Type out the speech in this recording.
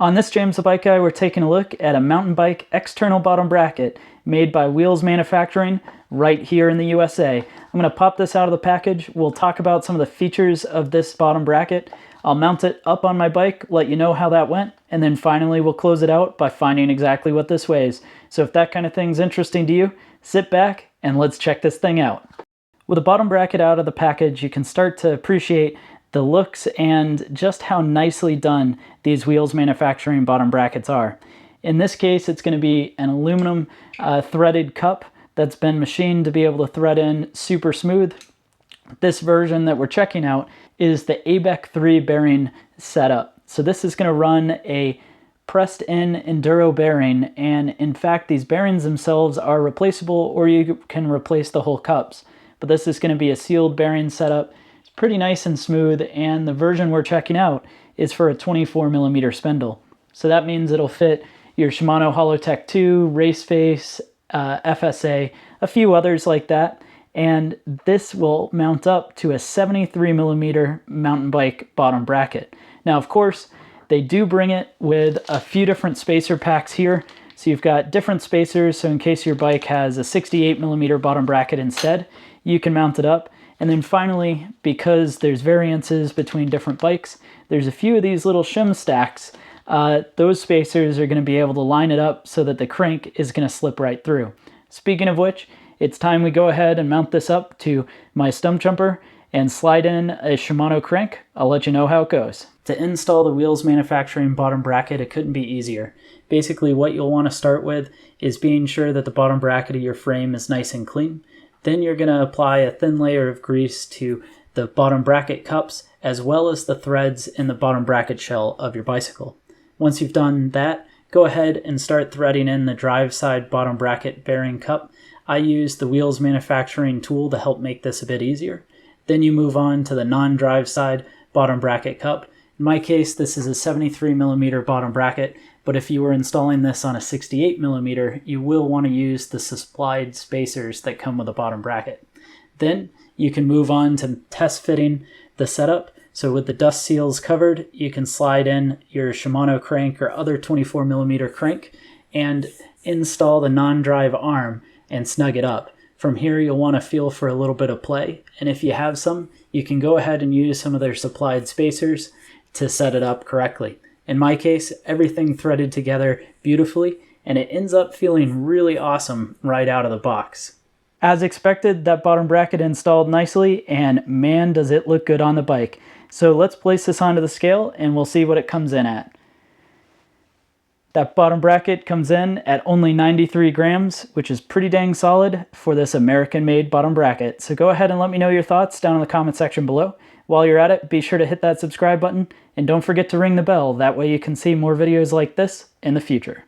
On this James the Bike Guy, we're taking a look at a mountain bike external bottom bracket made by Wheels Manufacturing right here in the USA. I'm going to pop this out of the package. We'll talk about some of the features of this bottom bracket. I'll mount it up on my bike, let you know how that went, and then finally we'll close it out by finding exactly what this weighs. So if that kind of thing's interesting to you, sit back and let's check this thing out. With a bottom bracket out of the package, you can start to appreciate the looks and just how nicely done these Wheels Manufacturing bottom brackets are. In this case, it's going to be an aluminum threaded cup that's been machined to be able to thread in super smooth. This version that we're checking out is the ABEC 3 bearing setup. So this is going to run a pressed in enduro bearing, and in fact these bearings themselves are replaceable, or you can replace the whole cups. But this is going to be a sealed bearing setup. Pretty nice and smooth, and the version we're checking out is for a 24mm spindle. So that means it'll fit your Shimano Hollowtech 2, Raceface, FSA, a few others like that, and this will mount up to a 73mm mountain bike bottom bracket. Now of course they do bring it with a few different spacer packs here, so you've got different spacers, so in case your bike has a 68mm bottom bracket instead, you can mount it up. And then finally, because there's variances between different bikes, there's a few of these little shim stacks. Those spacers are going to be able to line it up so that the crank is going to slip right through. Speaking of which, it's time we go ahead and mount this up to my Stumpjumper and slide in a Shimano crank. I'll let you know how it goes. To install the Wheels Manufacturing bottom bracket, it couldn't be easier. Basically, what you'll want to start with is being sure that the bottom bracket of your frame is nice and clean. Then you're going to apply a thin layer of grease to the bottom bracket cups, as well as the threads in the bottom bracket shell of your bicycle. Once you've done that, go ahead and start threading in the drive side bottom bracket bearing cup. I use the Wheels Manufacturing tool to help make this a bit easier. Then you move on to the non-drive side bottom bracket cup. In my case, this is a 73mm bottom bracket, but if you were installing this on a 68mm, you will want to use the supplied spacers that come with the bottom bracket. Then you can move on to test fitting the setup. So with the dust seals covered, you can slide in your Shimano crank or other 24mm crank and install the non-drive arm and snug it up. From here, you'll want to feel for a little bit of play, and if you have some, you can go ahead and use some of their supplied spacers to set it up correctly. In my case, everything threaded together beautifully, and it ends up feeling really awesome right out of the box. As expected, that bottom bracket installed nicely, and man does it look good on the bike. So let's place this onto the scale and we'll see what it comes in at. That bottom bracket comes in at only 93 grams, which is pretty dang solid for this American-made bottom bracket. So go ahead and let me know your thoughts down in the comment section below. While you're at it, be sure to hit that subscribe button and don't forget to ring the bell. That way you can see more videos like this in the future.